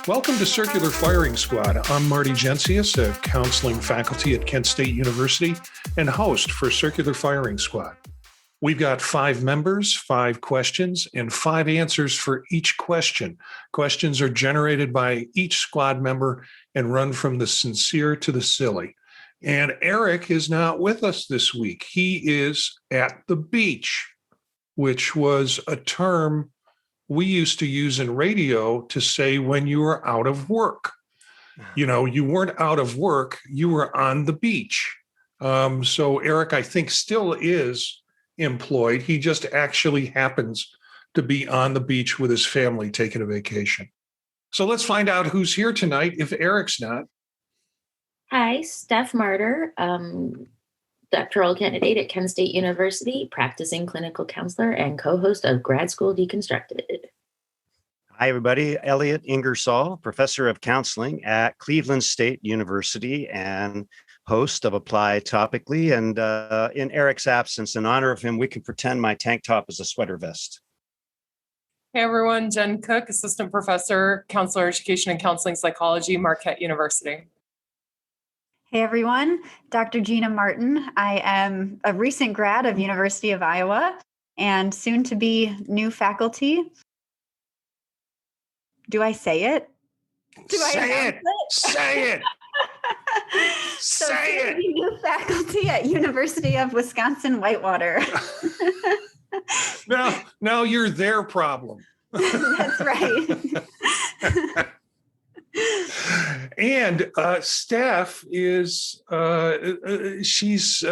Welcome to Circular Firing Squad. I'm Marty, a counseling faculty at Kent State University and host for Circular Firing Squad. We've got 5 members, 5 questions, and 5 answers for each question. Questions are generated by each squad member and run from the sincere to the silly. And Eric is not with us this week. He is at the beach, which was a term we used to use in radio to say when you were out of work. You know, you weren't out of work, you were on the beach. So Eric, I think, still is employed. He just actually happens to be on the beach with his family taking a vacation. So let's find out who's here tonight if Eric's not. Hi, Steph Martyr, doctoral candidate at Kent State University, practicing clinical counselor and co-host of Grad School Deconstructed. Hi, everybody. Elliott Ingersoll, professor of counseling at Cleveland State University and host of Apply Topically. And in Eric's absence, in honor of him, we can pretend my tank top is a sweater vest. Hey, everyone. Jenn Cook, assistant professor, counselor, education and counseling psychology, Marquette University. Hey everyone, Dr. Gina Martin. I am a recent grad of University of Iowa and soon to be new faculty. Do I say it? Say it. Say it. So Say it. New faculty at University of Wisconsin-Whitewater. Now you're their problem. That's right. And Steph is, she's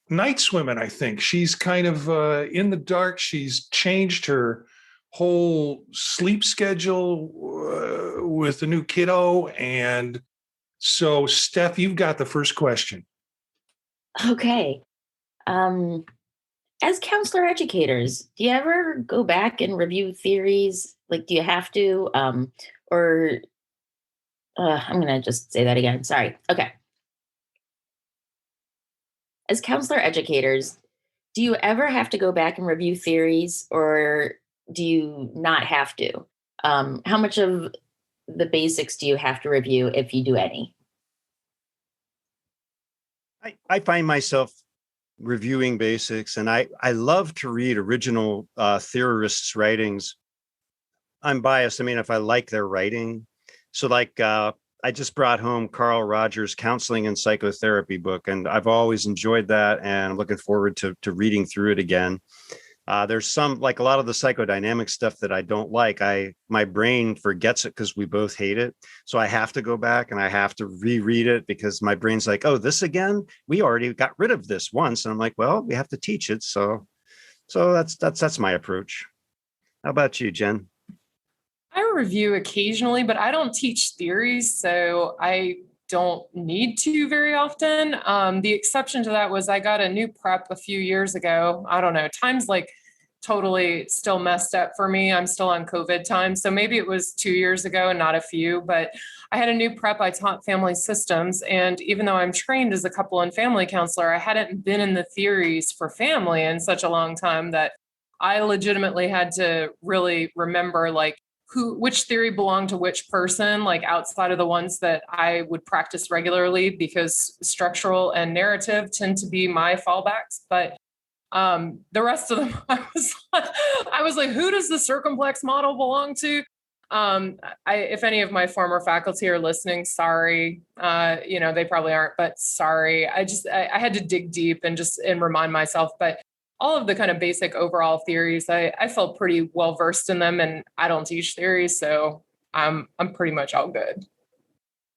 night swimming, I think. She's kind of in the dark. She's changed her whole sleep schedule with a new kiddo. And so, Steph, you've got the first question. Okay. As counselor educators, do you ever go back and review theories? Like, do you have to? I'm going to just say that again. Sorry. Okay. As counselor educators, do you ever have to go back and review theories, or do you not have to? How much of the basics do you have to review, if you do any? I find myself reviewing basics, and I love to read original theorists' writings. I'm biased. I mean, if I like their writing. So like I just brought home Carl Rogers' Counseling and Psychotherapy book, and I've always enjoyed that, and I'm looking forward to reading through it again. There's some, like a lot of the psychodynamic stuff that I don't like. My brain forgets it because we both hate it. So I have to go back and I have to reread it because my brain's like, oh, this again? We already got rid of this once. And I'm like, well, we have to teach it. So that's my approach. How about you, Jenn? I review occasionally, but I don't teach theories, so I don't need to very often. The exception to that was I got a new prep a few years ago. I don't know, time's like totally still messed up for me. I'm still on COVID time, so maybe it was 2 years ago and not a few, but I had a new prep. I taught family systems, and even though I'm trained as a couple and family counselor, I hadn't been in the theories for family in such a long time that I legitimately had to really remember, like, which theory belonged to which person, like outside of the ones that I would practice regularly, because structural and narrative tend to be my fallbacks. But the rest of them, I was like, who does the circumplex model belong to? If any of my former faculty are listening, sorry, they probably aren't, but sorry. I had to dig deep and remind myself, but all of the kind of basic overall theories, I felt pretty well versed in them, and I don't teach theories, so I'm pretty much all good.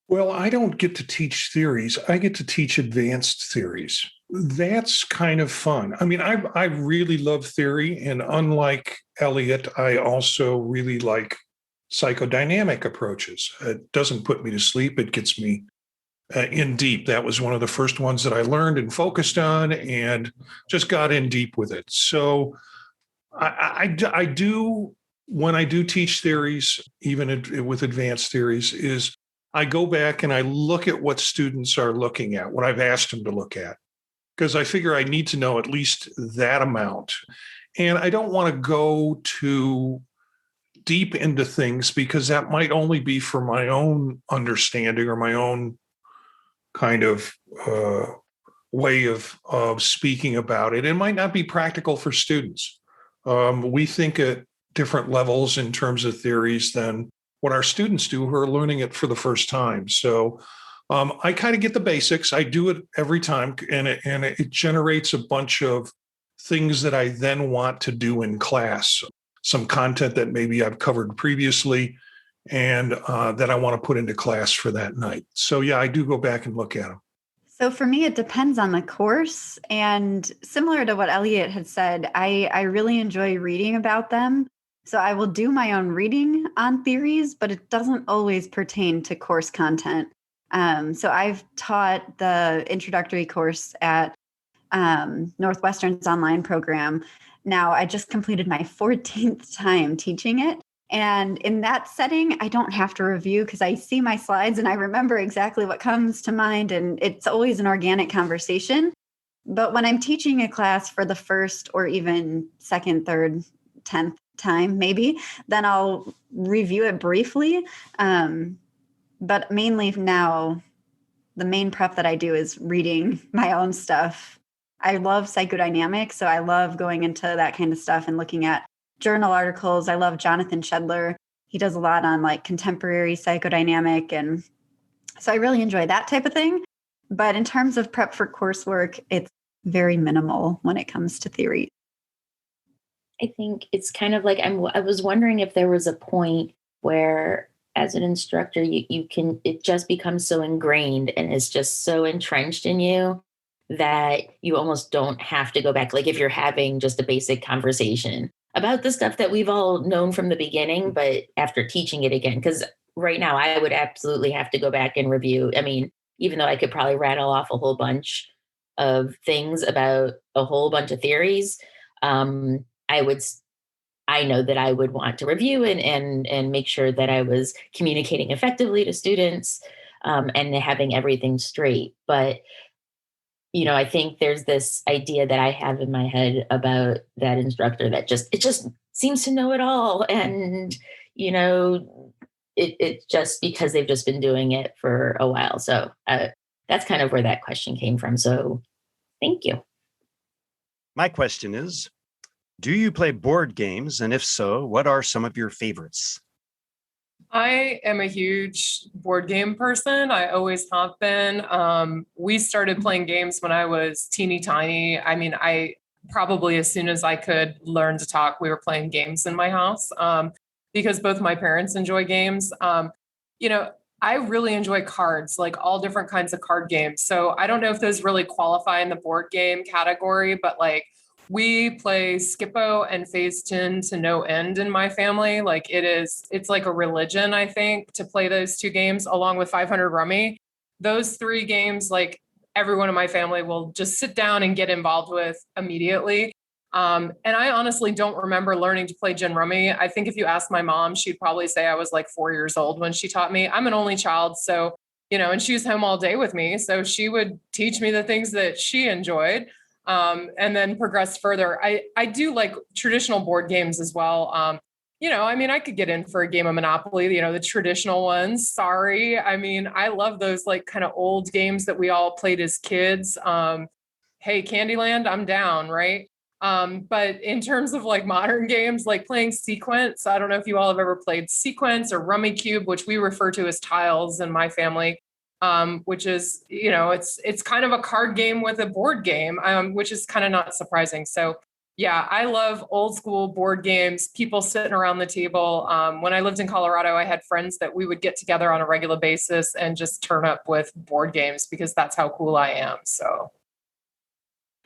Well, I don't get to teach theories. I get to teach advanced theories. That's kind of fun. I mean, I really love theory, and unlike Elliott, I also really like psychodynamic approaches. It doesn't put me to sleep. It gets me in deep. That was one of the first ones that I learned and focused on and just got in deep with it. So I do, when I do teach theories, even with advanced theories, is I go back and I look at what students are looking at, what I've asked them to look at, because I figure I need to know at least that amount. And I don't want to go too deep into things because that might only be for my own understanding or my own kind of way of speaking about it. It might not be practical for students. We think at different levels in terms of theories than what our students do who are learning it for the first time. So I kind of get the basics. I do it every time, and it generates a bunch of things that I then want to do in class. Some content that maybe I've covered previously and that I want to put into class for that night. So yeah, I do go back and look at them. So for me, it depends on the course. And similar to what Elliott had said, I really enjoy reading about them. So I will do my own reading on theories, but it doesn't always pertain to course content. So I've taught the introductory course at Northwestern's online program. Now, I just completed my 14th time teaching it. And in that setting, I don't have to review because I see my slides and I remember exactly what comes to mind. And it's always an organic conversation. But when I'm teaching a class for the first or even second, third, 10th time, maybe, then I'll review it briefly. But mainly now, the main prep that I do is reading my own stuff. I love psychodynamics, so I love going into that kind of stuff and looking at journal articles. I love Jonathan Shedler. He does a lot on like contemporary psychodynamic. And so I really enjoy that type of thing. But in terms of prep for coursework, it's very minimal when it comes to theory. I think it's kind of like I was wondering if there was a point where as an instructor, it just becomes so ingrained and is just so entrenched in you that you almost don't have to go back. Like if you're having just a basic conversation about the stuff that we've all known from the beginning, but after teaching it again, because right now I would absolutely have to go back and review. I mean, even though I could probably rattle off a whole bunch of things about a whole bunch of theories, I know that I would want to review and make sure that I was communicating effectively to students and having everything straight. But, I think there's this idea that I have in my head about that instructor that it just seems to know it all. And, it's just because they've just been doing it for a while. So that's kind of where that question came from. So thank you. My question is, do you play board games? And if so, what are some of your favorites? I am a huge board game person. I always have been. We started playing games when I was teeny tiny. I mean, I probably as soon as I could learn to talk, we were playing games in my house because both my parents enjoy games. I really enjoy cards, like all different kinds of card games. So I don't know if those really qualify in the board game category, but like we play Skippo and Phase 10 to no end in my family. Like it's like a religion, I think, to play those two games along with 500 Rummy. Those three games, like everyone in my family will just sit down and get involved with immediately. And I honestly don't remember learning to play Gin Rummy. I think if you ask my mom, she'd probably say I was like 4 years old when she taught me. I'm an only child, so, and she was home all day with me. So she would teach me the things that she enjoyed. And then progress further. I do like traditional board games as well. I could get in for a game of Monopoly, the traditional ones. Sorry. I mean, I love those like kind of old games that we all played as kids. Hey, Candyland, I'm down, right? But in terms of like modern games, like playing Sequence, I don't know if you all have ever played Sequence or Rummy Cube, which we refer to as tiles in my family. Which is, it's kind of a card game with a board game, which is kind of not surprising. So yeah, I love old school board games, people sitting around the table. When I lived in Colorado, I had friends that we would get together on a regular basis and just turn up with board games because that's how cool I am. So.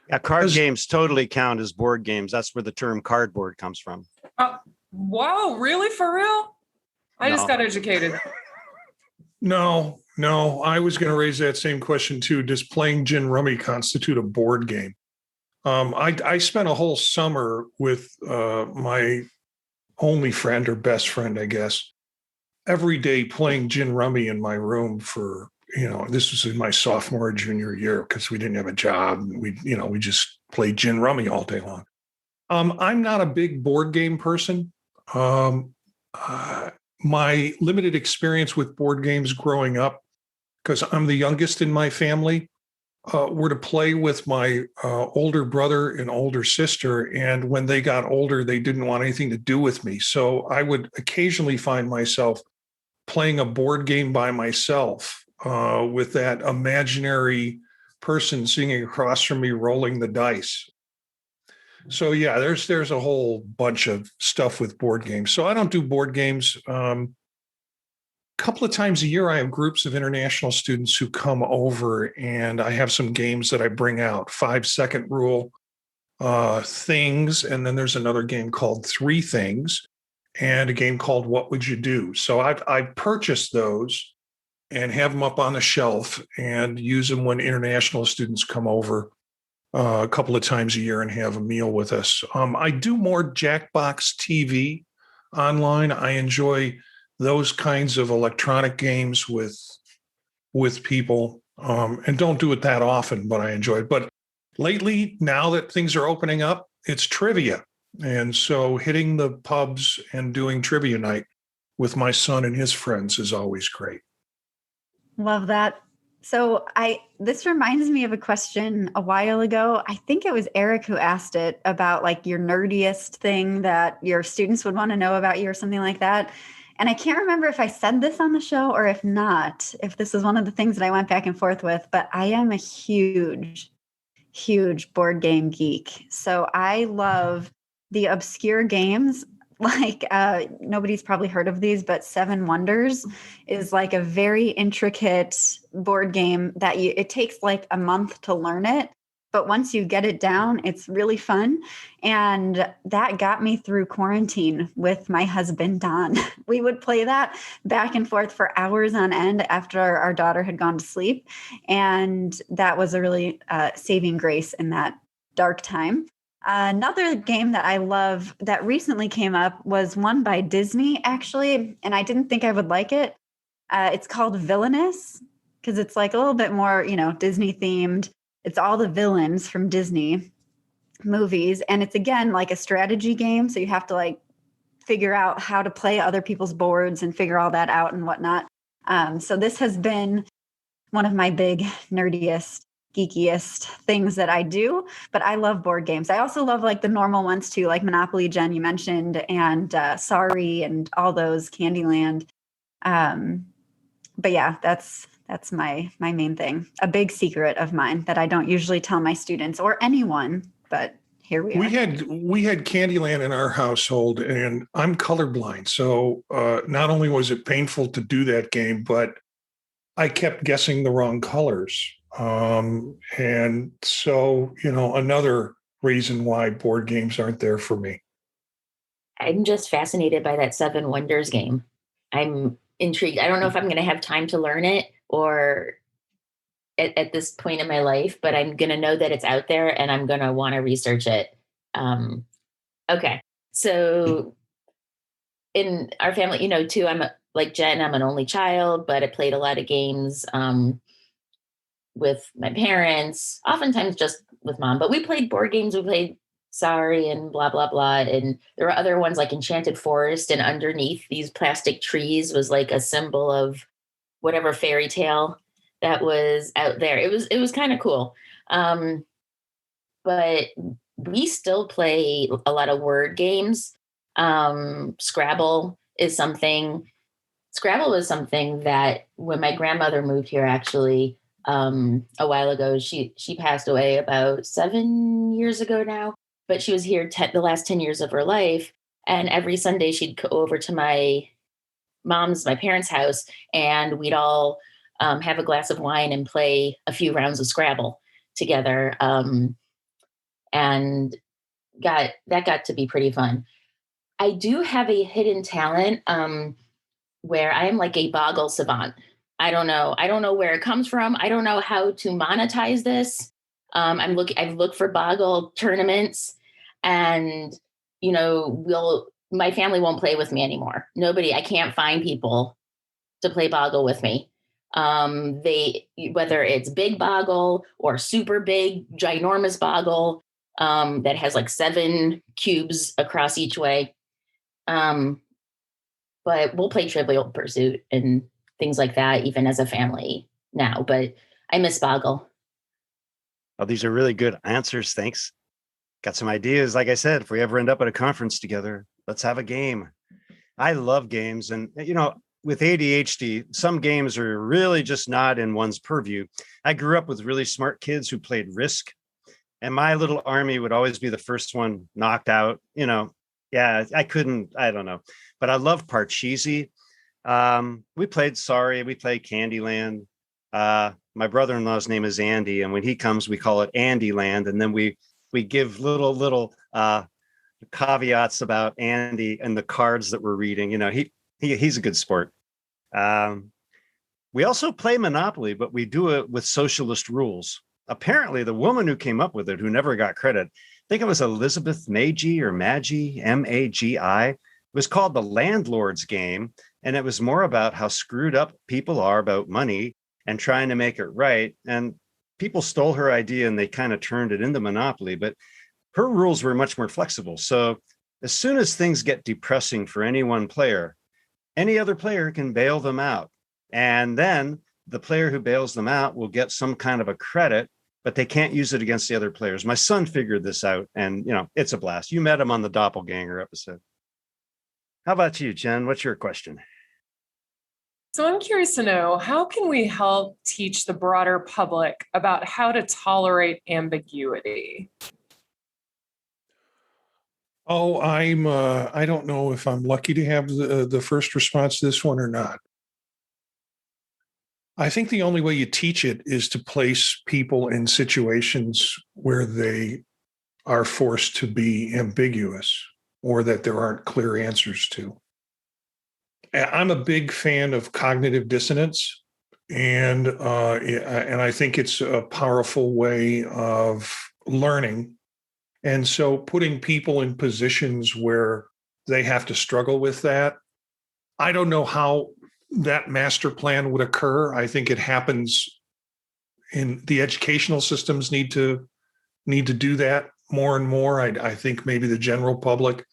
Yeah, card games totally count as board games. That's where the term cardboard comes from. Wow, really? For real? I just got educated. No, I was going to raise that same question too. Does playing Gin Rummy constitute a board game? I spent a whole summer with my only friend or best friend, I guess, every day playing gin rummy in my room for, this was in my sophomore or junior year because we didn't have a job. We just played gin rummy all day long. I'm not a big board game person. My limited experience with board games growing up, because I'm the youngest in my family, were to play with my older brother and older sister. And when they got older, they didn't want anything to do with me. So I would occasionally find myself playing a board game by myself with that imaginary person sitting across from me rolling the dice. So yeah, there's a whole bunch of stuff with board games. So I don't do board games. Couple of times a year, I have groups of international students who come over, and I have some games that I bring out. 5-second rule, things, and then there's another game called Three Things, and a game called What Would You Do? So I've purchased those and have them up on the shelf and use them when international students come over a couple of times a year and have a meal with us. I do more Jackbox TV online. I enjoy those kinds of electronic games with people, and don't do it that often, but I enjoy it. But lately, now that things are opening up, it's trivia. And so hitting the pubs and doing trivia night with my son and his friends is always great. Love that. So this reminds me of a question a while ago. I think it was Eric who asked it about like your nerdiest thing that your students would want to know about you or something like that. And I can't remember if I said this on the show or if not, if this was one of the things that I went back and forth with, but I am a huge, huge board game geek. So I love the obscure games. Like nobody's probably heard of these, but Seven Wonders is like a very intricate board game that it takes like a month to learn it. But once you get it down, it's really fun. And that got me through quarantine with my husband, Don. We would play that back and forth for hours on end after our daughter had gone to sleep. And that was a really saving grace in that dark time. Another game that I love that recently came up was one by Disney, actually. And I didn't think I would like it. It's called Villainous because it's like a little bit more, Disney themed. It's all the villains from Disney movies. And it's, again, like a strategy game. So you have to like figure out how to play other people's boards and figure all that out and whatnot. So this has been one of my big nerdiest, geekiest things that I do. But I love board games. I also love like the normal ones too, like Monopoly, Jenn, you mentioned, and Sorry and all those, Candyland. But yeah, that's my main thing. A big secret of mine that I don't usually tell my students or anyone, but here we are. We had Candyland in our household, and I'm colorblind. So not only was it painful to do that game, but I kept guessing the wrong colors. And so, another reason why board games aren't there for me. I'm just fascinated by that Seven Wonders game. I'm intrigued. I don't know if I'm going to have time to learn it or at this point in my life, but I'm going to know that it's out there and I'm going to want to research it. Okay. So in our family, too, like Jenn, I'm an only child, but I played a lot of games with my parents, oftentimes just with mom, but we played board games. We played Sorry and blah, blah, blah. And there were other ones like Enchanted Forest, and underneath these plastic trees was like a symbol of whatever fairy tale that was out there. It was kind of cool. But we still play a lot of word games. Scrabble is something that when my grandmother moved here, actually, a while ago, she passed away about 7 years ago now, but she was here the last 10 years of her life. And every Sunday she'd go over to my parents' house, and we'd all have a glass of wine and play a few rounds of Scrabble together. And that got to be pretty fun. I do have a hidden talent where I am like a boggle savant. I don't know where it comes from. I don't know how to monetize this. I've looked for boggle tournaments, and my family won't play with me anymore. I can't find people to play Boggle with me. Whether it's big Boggle or super big, ginormous Boggle that has like 7 cubes across each way. But we'll play Trivial Pursuit and things like that, even as a family now. But I miss Boggle. Oh, these are really good answers. Thanks. Got some ideas. Like I said, if we ever end up at a conference together, let's have a game. I love games. And, with ADHD, some games are really just not in one's purview. I grew up with really smart kids who played Risk, and my little army would always be the first one knocked out. Yeah, I don't know. But I love Parcheesi. We played Sorry. We played Candyland. My brother-in-law's name is Andy, and when he comes, we call it Andyland. And then we give little caveats about Andy and the cards that we're reading. He's a good sport. We also play Monopoly, but we do it with socialist rules. Apparently, the woman who came up with it, who never got credit, I think it was Elizabeth Magi or Magi, Magi. It was called the Landlord's Game, and it was more about how screwed up people are about money and trying to make it right. And people stole her idea and they kind of turned it into Monopoly, but her rules were much more flexible. So as soon as things get depressing for any one player, any other player can bail them out. And then the player who bails them out will get some kind of a credit, but they can't use it against the other players. My son figured this out, and it's a blast. You met him on the Doppelganger episode. How about you, Jen? What's your question? So I'm curious to know, how can we help teach the broader public about how to tolerate ambiguity? Oh, I don't know if I'm lucky to have the first response to this one or not. I think the only way you teach it is to place people in situations where they are forced to be ambiguous or that there aren't clear answers to. I'm a big fan of cognitive dissonance, and I think it's a powerful way of learning. And so putting people in positions where they have to struggle with that, I don't know how that master plan would occur. I think it happens in the educational systems need to do that more and more. I think maybe the general public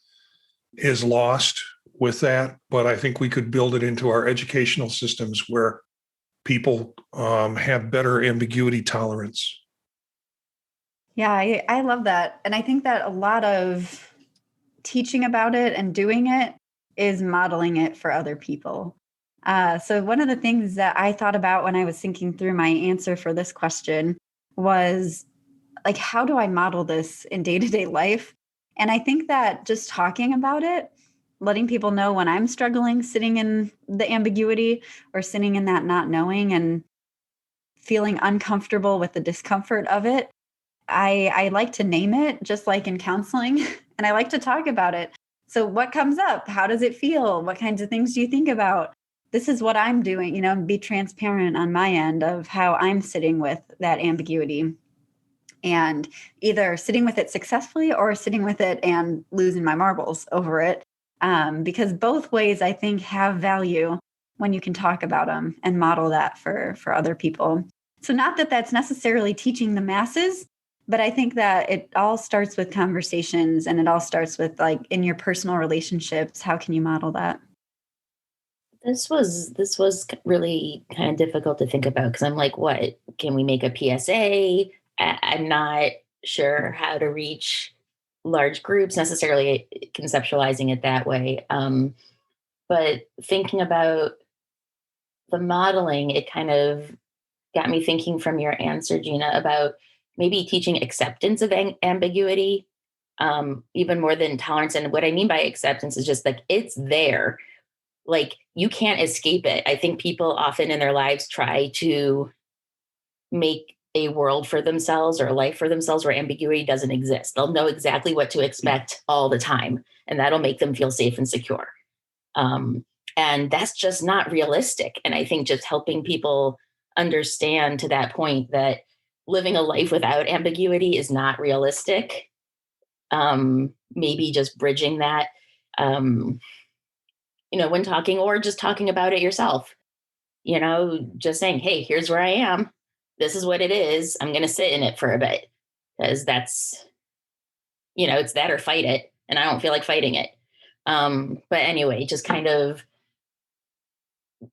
is lost with that, but I think we could build it into our educational systems where people have better ambiguity tolerance. Yeah, I love that. And I think that a lot of teaching about it and doing it is modeling it for other people. So one of the things that I thought about when I was thinking through my answer for this question was, like, how do I model this in day-to-day life? And I think that just talking about it, letting people know when I'm struggling, sitting in the ambiguity or sitting in that not knowing and feeling uncomfortable with the discomfort of it, I like to name it, just like in counseling, and I like to talk about it. So what comes up? How does it feel? What kinds of things do you think about? This is what I'm doing, be transparent on my end of how I'm sitting with that ambiguity, and either sitting with it successfully or sitting with it and losing my marbles over it. Because both ways, I think, have value when you can talk about them and model that for other people. So not that that's necessarily teaching the masses, but I think that it all starts with conversations, and it all starts with, like, in your personal relationships, how can you model that? This was really kind of difficult to think about because I'm like, what can we make a PSA? I'm not sure how to reach large groups, necessarily conceptualizing it that way. But thinking about the modeling, it kind of got me thinking from your answer, Gina, about maybe teaching acceptance of ambiguity, even more than tolerance. And what I mean by acceptance is just like, it's there. Like, you can't escape it. I think people often in their lives try to make a world for themselves or a life for themselves where ambiguity doesn't exist. They'll know exactly what to expect all the time, and that'll make them feel safe and secure. And that's just not realistic. And I think just helping people understand to that point that living a life without ambiguity is not realistic. Maybe just bridging that, when talking, or just talking about it yourself. just saying, hey, here's where I am. This is what it is. I'm going to sit in it for a bit because that's, it's that or fight it. And I don't feel like fighting it. But anyway, just kind of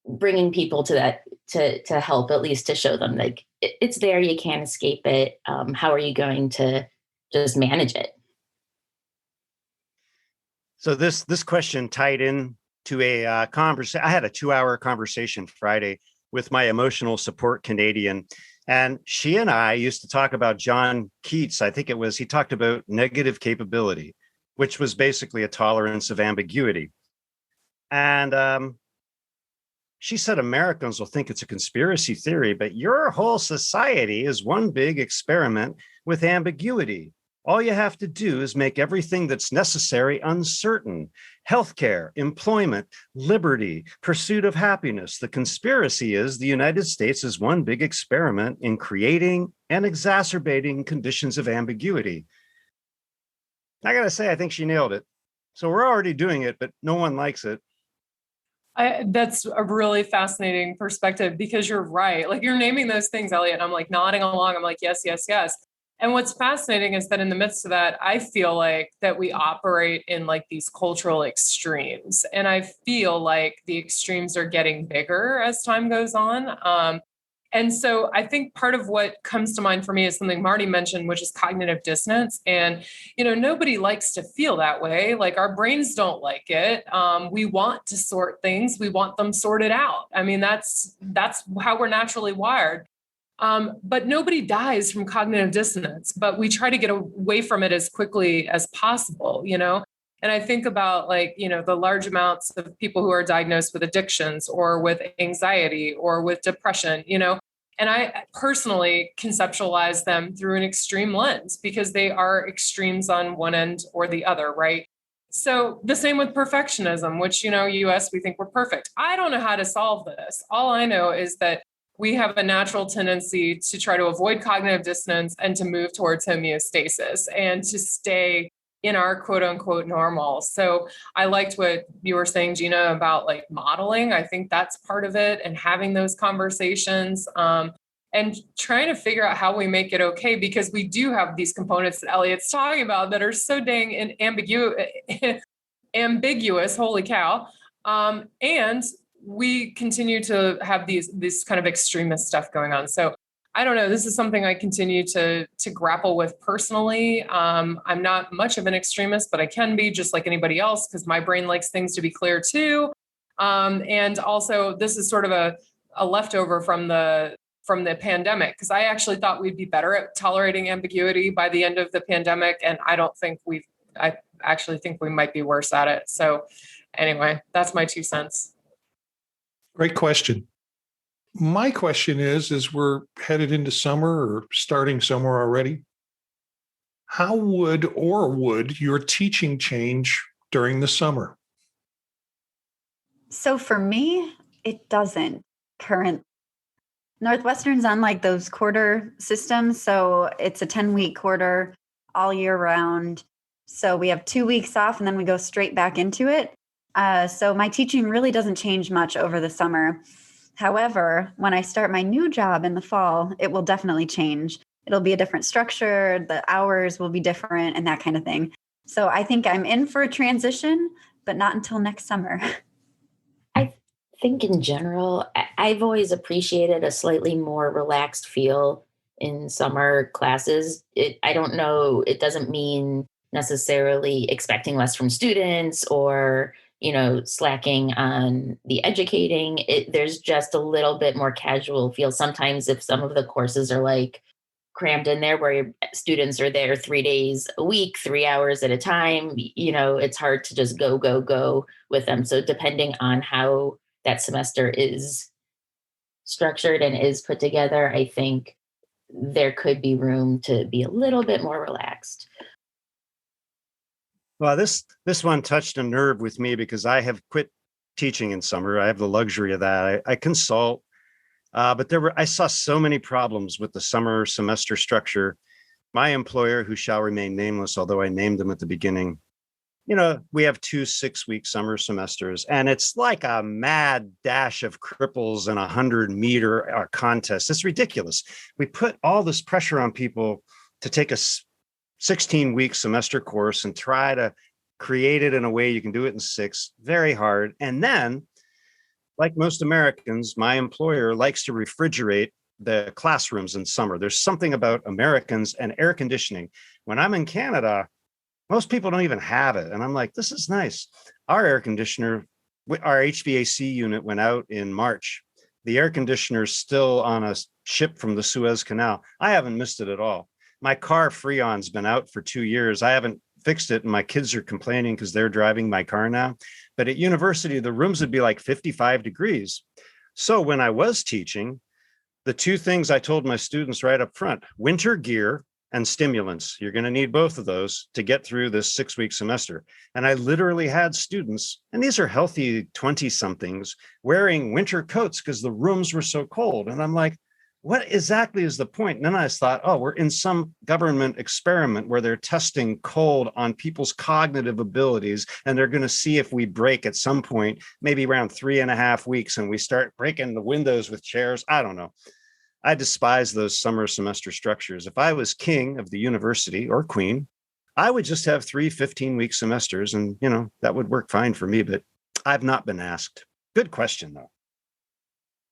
bringing people to that, to help, at least to show them like it's there. You can't escape it. How are you going to just manage it? So this question tied in to a conversation. I had a 2-hour conversation Friday with my emotional support Canadian. And she and I used to talk about John Keats. I think he talked about negative capability, which was basically a tolerance of ambiguity. And she said Americans will think it's a conspiracy theory, but your whole society is one big experiment with ambiguity. All you have to do is make everything that's necessary uncertain. Healthcare, employment, liberty, pursuit of happiness. The conspiracy is the United States is one big experiment in creating and exacerbating conditions of ambiguity. I got to say, I think she nailed it. So we're already doing it, but no one likes it. That's a really fascinating perspective because you're right. Like you're naming those things, Elliott. I'm like nodding along. I'm like, yes, yes, yes. And what's fascinating is that in the midst of that, I feel like that we operate in like these cultural extremes. And I feel like the extremes are getting bigger as time goes on. And so I think part of what comes to mind for me is something Marty mentioned, which is cognitive dissonance. And, nobody likes to feel that way. Like our brains don't like it. We want to sort things. We want them sorted out. I mean, that's how we're naturally wired. But nobody dies from cognitive dissonance, but we try to get away from it as quickly as possible, And I think about the large amounts of people who are diagnosed with addictions or with anxiety or with depression, and I personally conceptualize them through an extreme lens because they are extremes on one end or the other, right? So the same with perfectionism, which, US, we think we're perfect. I don't know how to solve this. All I know is that we have a natural tendency to try to avoid cognitive dissonance and to move towards homeostasis and to stay in our quote unquote normal. So I liked what you were saying, Gina, about like modeling. I think that's part of it and having those conversations and trying to figure out how we make it okay, because we do have these components that Elliott's talking about that are so dang ambiguous, holy cow. And we continue to have these kind of extremist stuff going on. So I don't know. This is something I continue to grapple with personally. I'm not much of an extremist, but I can be just like anybody else because my brain likes things to be clear too. And also, this is sort of a leftover from the pandemic because I actually thought we'd be better at tolerating ambiguity by the end of the pandemic, and I actually think we might be worse at it. So anyway, that's my 2 cents. Great question. My question is, as we're headed into summer or starting summer already, how would your teaching change during the summer? So for me, it doesn't currently. Northwestern's on like those quarter systems. So it's a 10-week quarter all year round. So we have 2 weeks off and then we go straight back into it. So my teaching really doesn't change much over the summer. However, when I start my new job in the fall, it will definitely change. It'll be a different structure. The hours will be different and that kind of thing. So I think I'm in for a transition, but not until next summer. I think in general, I've always appreciated a slightly more relaxed feel in summer classes. I don't know, it doesn't mean necessarily expecting less from students or slacking on the educating. There's just a little bit more casual feel. Sometimes if some of the courses are like crammed in there where your students are there 3 days a week, 3 hours at a time, it's hard to just go with them. So depending on how that semester is structured and is put together, I think there could be room to be a little bit more relaxed. Well, this one touched a nerve with me because I have quit teaching in summer. I have the luxury of that. I consult, but I saw so many problems with the summer semester structure. My employer, who shall remain nameless, although I named them at the beginning, we have 2 6-week summer semesters, and it's like a mad dash of cripples in 100-meter contest. It's ridiculous. We put all this pressure on people to take a 16-week semester course and try to create it in a way you can do it in 6. Very hard. And then, like most Americans, my employer likes to refrigerate the classrooms in summer. There's something about Americans and air conditioning. When I'm in Canada, most people don't even have it. And I'm like, this is nice. Our air conditioner, our HVAC unit went out in March. The air conditioner is still on a ship from the Suez Canal. I haven't missed it at all. My car Freon's been out for 2 years. I haven't fixed it, and my kids are complaining because they're driving my car now. But at university, the rooms would be like 55 degrees. So when I was teaching, the 2 things I told my students right up front: winter gear and stimulants. You're going to need both of those to get through this 6-week semester. And I literally had students, and these are healthy 20-somethings, wearing winter coats because the rooms were so cold. And I'm like, what exactly is the point? And then I thought, oh, we're in some government experiment where they're testing cold on people's cognitive abilities, and they're going to see if we break at some point, maybe around 3.5 weeks, and we start breaking the windows with chairs. I don't know. I despise those summer semester structures. If I was king of the university, or queen, I would just have 3 15-week semesters, and that would work fine for me, but I've not been asked. Good question, though.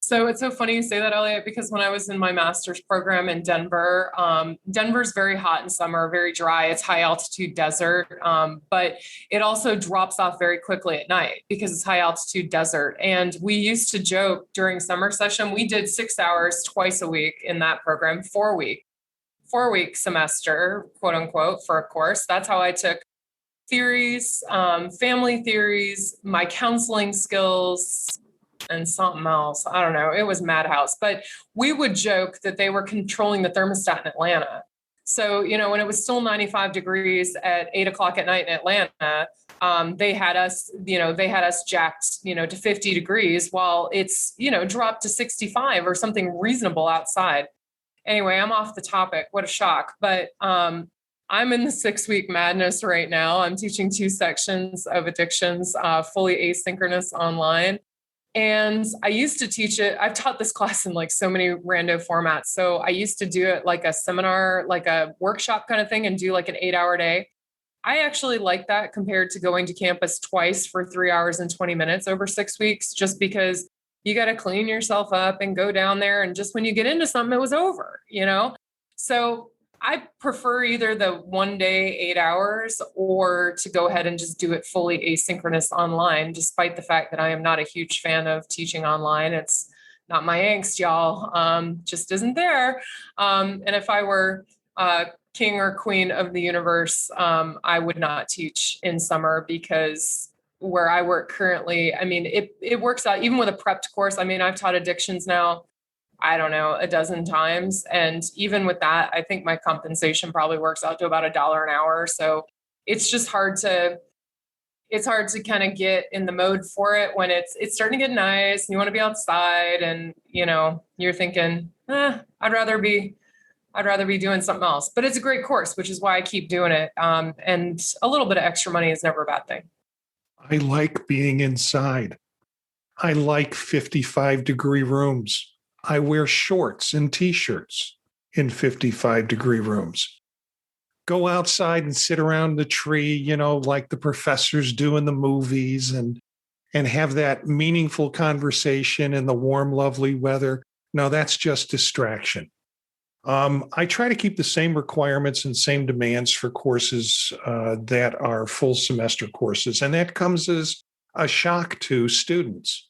So it's so funny you say that, Elliott, because when I was in my master's program in Denver, Denver's very hot in summer, very dry. It's high altitude desert, but it also drops off very quickly at night because it's high altitude desert. And we used to joke during summer session, we did 6 hours twice a week in that program, 4-week semester, quote unquote, for a course. That's how I took theories, family theories, my counseling skills, and something else. I don't know. It was madhouse, but we would joke that they were controlling the thermostat in Atlanta. So, when it was still 95 degrees at 8:00 at night in Atlanta, they had us jacked, to 50 degrees while it's, dropped to 65 or something reasonable outside. Anyway, I'm off the topic. What a shock. But, I'm in the 6-week madness right now. I'm teaching 2 sections of addictions, fully asynchronous online. And I used to teach it. I've taught this class in like so many rando formats. So I used to do it like a seminar, like a workshop kind of thing, and do like an 8-hour day. I actually like that compared to going to campus twice for 3 hours and 20 minutes over 6 weeks, just because you got to clean yourself up and go down there. And just when you get into something, it was over, So I prefer either the 1 day, 8 hours, or to go ahead and just do it fully asynchronous online, despite the fact that I am not a huge fan of teaching online. It's not my angst, y'all. Just isn't there. And if I were king or queen of the universe, I would not teach in summer, because where I work currently, it works out even with a prepped course. I've taught addictions now, I don't know, a dozen times. And even with that, I think my compensation probably works out to about $1 an hour. So it's just hard to kind of get in the mode for it when it's starting to get nice and you want to be outside, and, you're thinking, I'd rather be doing something else. But it's a great course, which is why I keep doing it. And a little bit of extra money is never a bad thing. I like being inside. I like 55-degree rooms. I wear shorts and T-shirts in 55-degree rooms. Go outside and sit around the tree, like the professors do in the movies, and have that meaningful conversation in the warm, lovely weather. No, that's just distraction. I try to keep the same requirements and same demands for courses that are full semester courses. And that comes as a shock to students,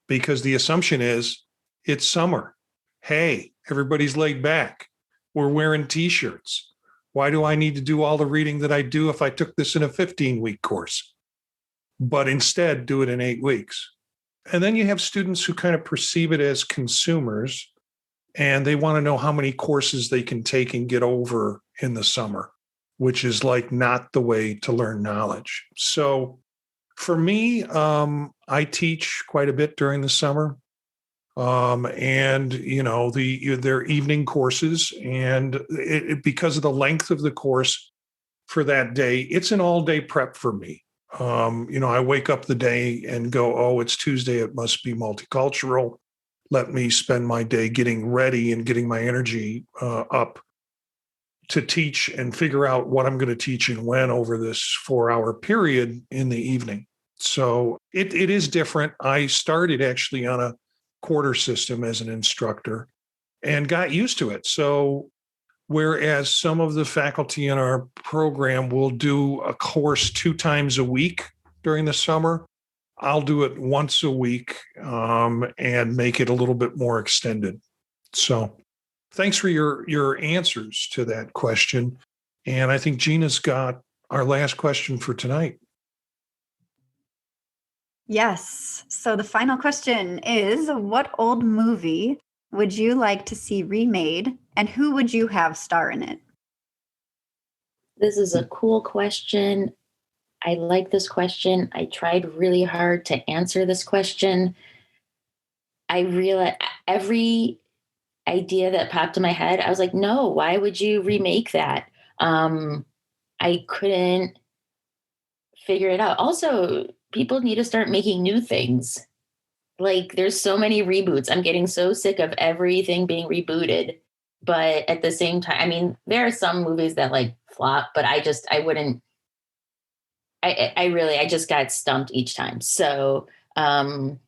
because the assumption is, it's summer. Hey, everybody's laid back. We're wearing T-shirts. Why do I need to do all the reading that I do if I took this in a 15-week course? But instead, do it in 8 weeks. And then you have students who kind of perceive it as consumers, and they want to know how many courses they can take and get over in the summer, which is like not the way to learn knowledge. So for me, I teach quite a bit during the summer. And their evening courses, and because of the length of the course for that day, it's an all-day prep for me. I wake up the day and go, oh, it's Tuesday. It must be multicultural. Let me spend my day getting ready and getting my energy up to teach and figure out what I'm going to teach and when over this 4-hour period in the evening. So it is different. I started actually on a quarter system as an instructor and got used to it. So whereas some of the faculty in our program will do a course 2 times a week during the summer, I'll do it once a week and make it a little bit more extended. So thanks for your answers to that question. And I think Gina's got our last question for tonight. Yes. So the final question is, what old movie would you like to see remade, and who would you have star in it? This is a cool question. I like this question. I tried really hard to answer this question. I realized every idea that popped in my head, I was like, no, why would you remake that? I couldn't figure it out. Also, people need to start making new things. Like, there's so many reboots. I'm getting so sick of everything being rebooted. But at the same time, I mean, there are some movies that like flop, but I just got stumped each time. So I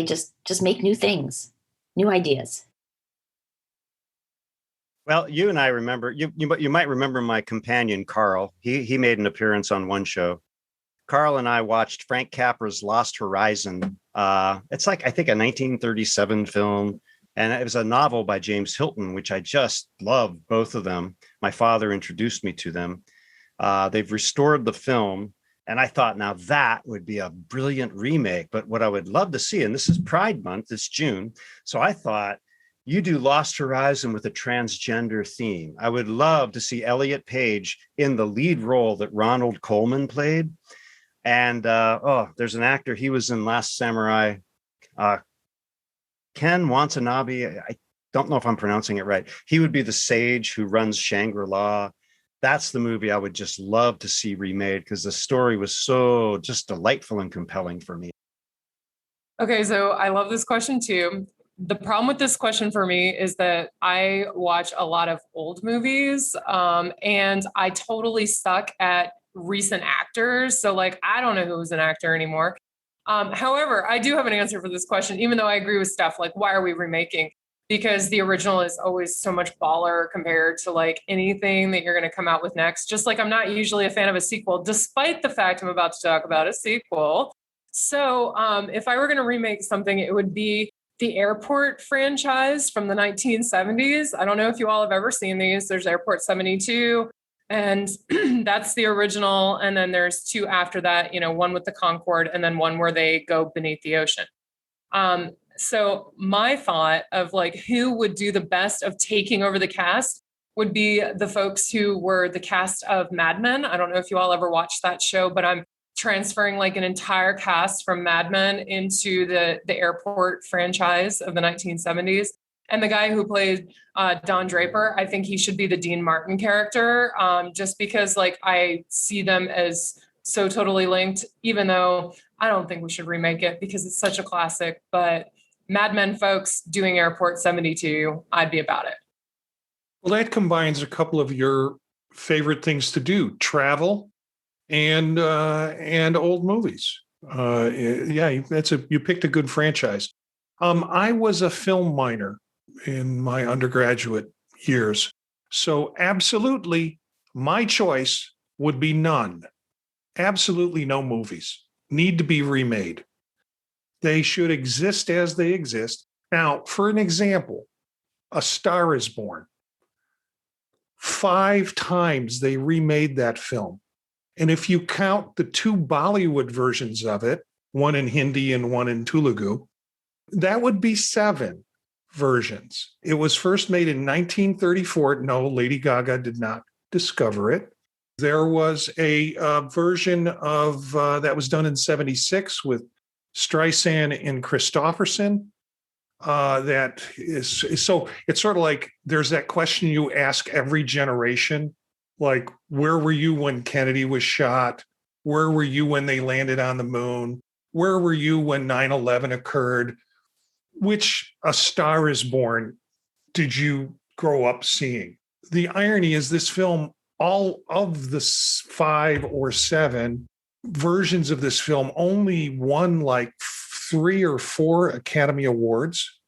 just make new things, new ideas. Well, you and I remember, you might remember my companion, Carl. He made an appearance on one show. Carl and I watched Frank Capra's Lost Horizon. It's like, I think, a 1937 film. And it was a novel by James Hilton, which I just loved, both of them. My father introduced me to them. They've restored the film. And I thought, now that would be a brilliant remake. But what I would love to see, and this is Pride Month, it's June. So I thought, you do Lost Horizon with a transgender theme. I would love to see Elliott Page in the lead role that Ronald Colman played. And there's an actor, he was in Last Samurai, Ken Watanabe. I don't know if I'm pronouncing it right. He would be the sage who runs Shangri-La. That's the movie I would just love to see remade because the story was so just delightful and compelling for me. Okay, so I love this question too. The problem with this question for me is that I watch a lot of old movies and I totally suck at recent actors. So like, I don't know who's an actor anymore. However, I do have an answer for this question, even though I agree with Steph, like, why are we remaking? Because the original is always so much baller compared to like anything that you're going to come out with next. Just like I'm not usually a fan of a sequel, despite the fact I'm about to talk about a sequel. So if I were going to remake something, it would be the Airport franchise from the 1970s. I don't know if you all have ever seen these. There's Airport 72, and that's the original. And then there's 2 after that, one with the Concorde and then one where they go beneath the ocean. So my thought of like who would do the best of taking over the cast would be the folks who were the cast of Mad Men. I don't know if you all ever watched that show, but I'm transferring like an entire cast from Mad Men into the Airport franchise of the 1970s. And the guy who played Don Draper, I think he should be the Dean Martin character, just because like I see them as so totally linked, even though I don't think we should remake it because it's such a classic. But Mad Men folks doing Airport 72, I'd be about it. Well, that combines a couple of your favorite things to do: travel and old movies. You picked a good franchise. I was a film minor in my undergraduate years, so absolutely my choice would be none. Absolutely no movies need to be remade. They should exist as they exist. Now, for an example, A Star is Born. 5 times they remade that film. And if you count the 2 Bollywood versions of it, one in Hindi and one in Telugu, that would be 7 versions. It was first made in 1934. No, Lady Gaga did not discover it. There was a version of that was done in 76 with Streisand and Christopherson. That is so it's sort of like there's that question you ask every generation, like, where were you when Kennedy was shot? Where were you when they landed on the moon? Where were you when 9/11 occurred? Which A Star is Born did you grow up seeing? The irony is this film, all of the 5 or 7 versions of this film only won like 3 or 4 Academy Awards.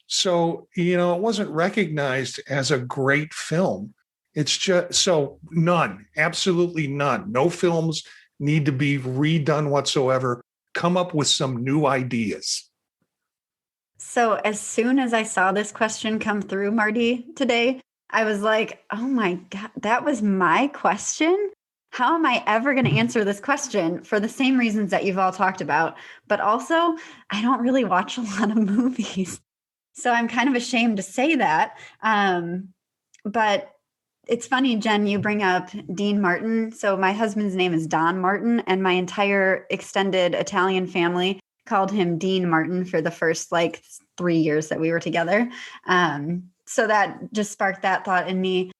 So, it wasn't recognized as a great film. It's just so none, absolutely none. No films need to be redone whatsoever. Come up with some new ideas. So as soon as I saw this question come through, Marty, today, I was like, oh my God, that was my question? How am I ever going to answer this question for the same reasons that you've all talked about? But also, I don't really watch a lot of movies. So I'm kind of ashamed to say that. But it's funny, Jen, you bring up Dean Martin. So my husband's name is Don Martin, and my entire extended Italian family called him Dean Martin for the first 3 years that we were together. So that just sparked that thought in me.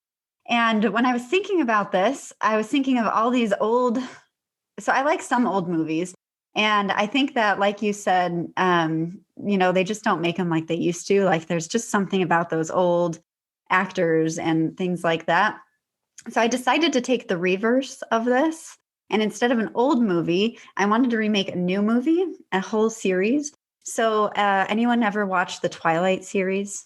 And when I was thinking about this, I was thinking of all these so I like some old movies. And I think that, like you said, they just don't make them like they used to. Like there's just something about those old actors and things like that. So I decided to take the reverse of this. And instead of an old movie, I wanted to remake a new movie, a whole series. So anyone ever watched the Twilight series?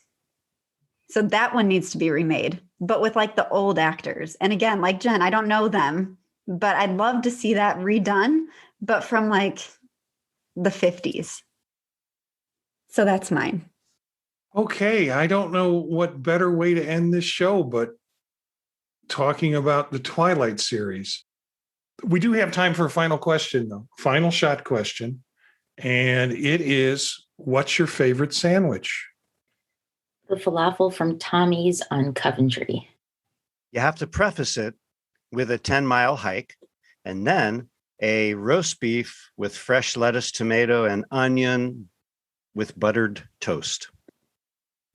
So that one needs to be remade, but with the old actors. And again, like Jen, I don't know them, but I'd love to see that redone, but from the 50s. So that's mine. Okay, I don't know what better way to end this show, but talking about the Twilight series. We do have time for a final question, though. Final shot question. And it is, what's your favorite sandwich? The falafel from Tommy's on Coventry. You have to preface it with a 10-mile hike and then a roast beef with fresh lettuce, tomato, and onion with buttered toast.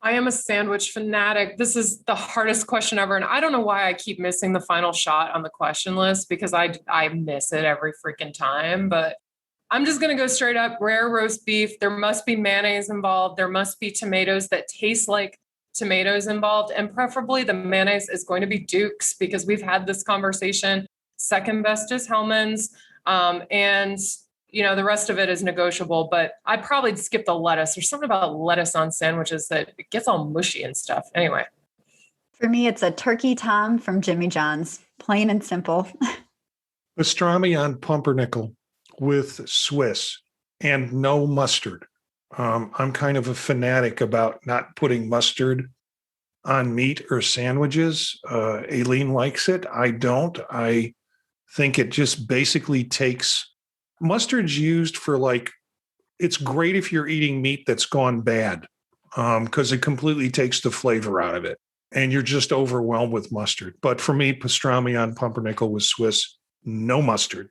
I am a sandwich fanatic. This is the hardest question ever. And I don't know why I keep missing the final shot on the question list, because I miss it every freaking time. But I'm just going to go straight up rare roast beef. There must be mayonnaise involved. There must be tomatoes that taste like tomatoes involved. And preferably the mayonnaise is going to be Duke's, because we've had this conversation. Second best is Hellman's. And the rest of it is negotiable, but I'd probably skip the lettuce. There's something about lettuce on sandwiches that it gets all mushy and stuff. Anyway. For me, it's a turkey tom from Jimmy John's, plain and simple. Pastrami on pumpernickel with Swiss and no mustard. I'm kind of a fanatic about not putting mustard on meat or sandwiches. Aileen likes it. I don't. I think it just basically takes... Mustard's used for it's great if you're eating meat that's gone bad, because it completely takes the flavor out of it and you're just overwhelmed with mustard. But for me, pastrami on pumpernickel with Swiss, no mustard.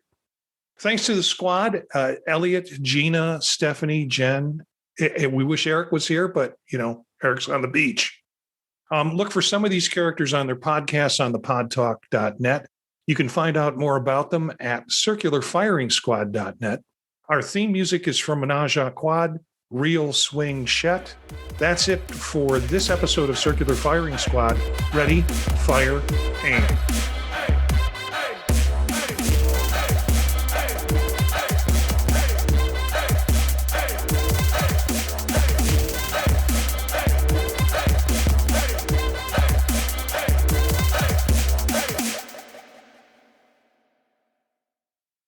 Thanks to the squad, Elliott, Gina, Stephanie, Jenn. We wish Eric was here, but Eric's on the beach. Look for some of these characters on their podcasts on thepodtalk.net. You can find out more about them at circularfiringsquad.net. Our theme music is from Menage a Quad, Real Swing Shet. That's it for this episode of Circular Firing Squad. Ready, fire, aim.